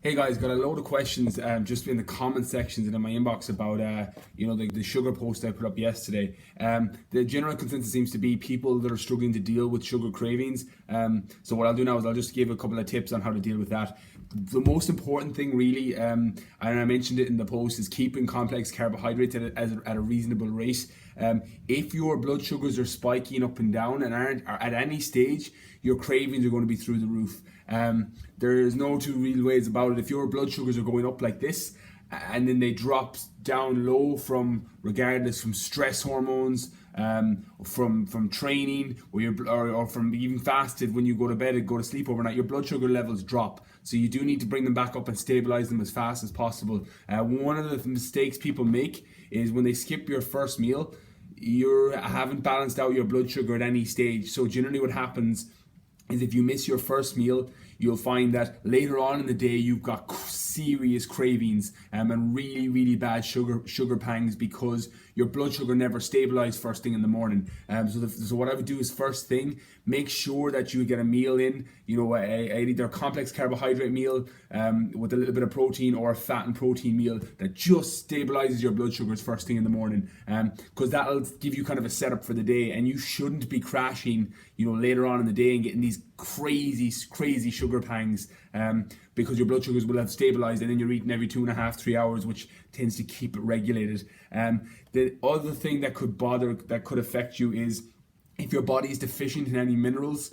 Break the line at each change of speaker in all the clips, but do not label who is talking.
Hey guys, got a load of questions just in the comment sections and in my inbox about the sugar post I put up yesterday. The general consensus seems to be people that are struggling to deal with sugar cravings. So what I'll do now is I'll just give a couple of tips on how to deal with that. The most important thing really, and I mentioned it in the post, is keeping complex carbohydrates at a reasonable rate. If your blood sugars are spiking up and down and aren't at any stage, your cravings are going to be through the roof. There's no two real ways about it. If your blood sugars are going up like this and then they drop down low from stress hormones, from training, or from even fasted when you go to bed and go to sleep overnight, your blood sugar levels drop. So you do need to bring them back up and stabilize them as fast as possible. One of the mistakes people make is when they skip your first meal, you haven't balanced out your blood sugar at any stage. So generally what happens is if you miss your first meal, you'll find that later on in the day you've got serious cravings and really bad sugar pangs because your blood sugar never stabilized first thing in the morning. So what I would do is first thing, make sure that you get a meal in, either a complex carbohydrate meal with a little bit of protein or a fat and protein meal that just stabilizes your blood sugars first thing in the morning, because that'll give you kind of a setup for the day, and you shouldn't be crashing later on in the day and getting these crazy sugar pangs, because your blood sugars will have stabilized and then you're eating every 2.5-3 hours, which tends to keep it regulated. The other thing that could affect you is if your body is deficient in any minerals,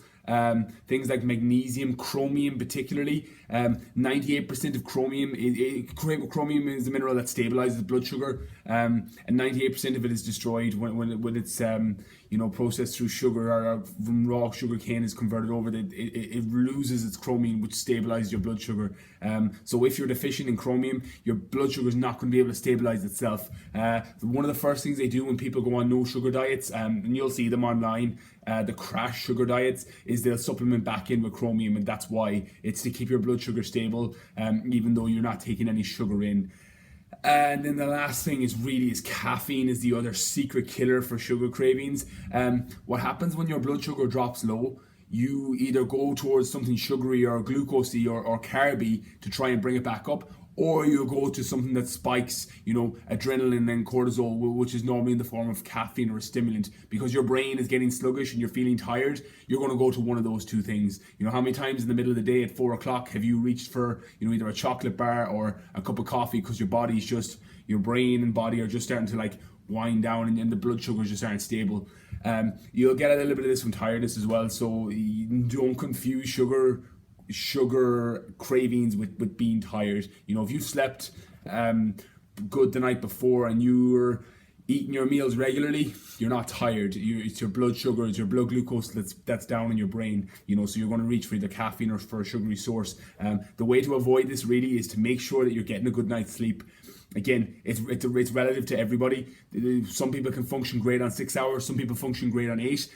things like magnesium, chromium particularly. 98% of chromium is a mineral that stabilizes blood sugar, and 98% of it is destroyed when it's processed through sugar, or from raw sugar cane is converted over. It loses its chromium, which stabilizes your blood sugar. So if you're deficient in chromium, your blood sugar is not going to be able to stabilize itself. One of the first things they do when people go on no sugar diets, and you'll see them online, the crash sugar diets, is they'll supplement back in with chromium, and that's why it's to keep your blood sugar stable, even though you're not taking any sugar in. And then the last thing is caffeine is the other secret killer for sugar cravings. What happens when your blood sugar drops low, you either go towards something sugary or glucosey or carby to try and bring it back up, or you go to something that spikes, adrenaline and cortisol, which is normally in the form of caffeine or a stimulant. Because your brain is getting sluggish and you're feeling tired, you're going to go to one of those two things. How many times in the middle of the day at 4 o'clock have you reached for, either a chocolate bar or a cup of coffee, because your brain and body are just starting to wind down, and the blood sugars just aren't stable. You'll get a little bit of this from tiredness as well, so don't confuse sugar cravings with being tired. If you slept good the night before and you're eating your meals regularly, you're not tired. It's your blood sugar, it's your blood glucose that's down in your brain. So you're going to reach for either caffeine or for a sugary source. The way to avoid this really is to make sure that you're getting a good night's sleep. Again, it's relative to everybody. Some people can function great on 6 hours, some people function great on 8.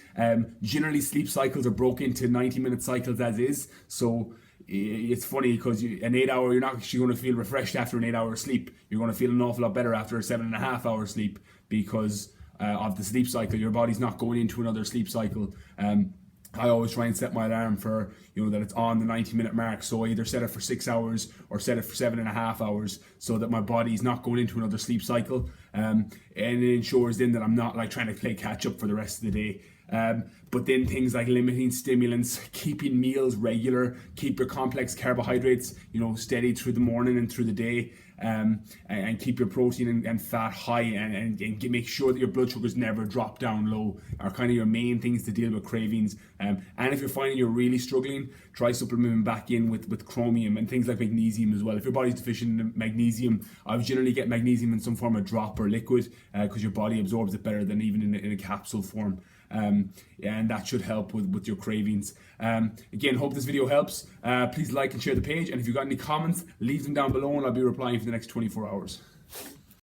Generally, sleep cycles are broken into 90-minute cycles as is. So it's funny because an 8 hour, you're not actually going to feel refreshed after an 8 hour sleep. You're going to feel an awful lot better after a 7.5 hour sleep because of the sleep cycle. Your body's not going into another sleep cycle. I always try and set my alarm for, that it's on the 90-minute mark. So I either set it for 6 hours or set it for 7.5 hours, so that my body's not going into another sleep cycle. And it ensures then that I'm not trying to play catch up for the rest of the day. But then things like limiting stimulants, keeping meals regular, keep your complex carbohydrates, steady through the morning and through the day, and keep your protein and fat high, and make sure that your blood sugars never drop down low are kind of your main things to deal with cravings. And if you're finding you're really struggling, try supplementing back in with chromium and things like magnesium as well. If your body's deficient in magnesium, I would generally get magnesium in some form of drop or liquid, because your body absorbs it better than even in a capsule form. And that should help with your cravings. Again, hope this video helps. Please like and share the page, and if you've got any comments, leave them down below and I'll be replying for the next 24 hours.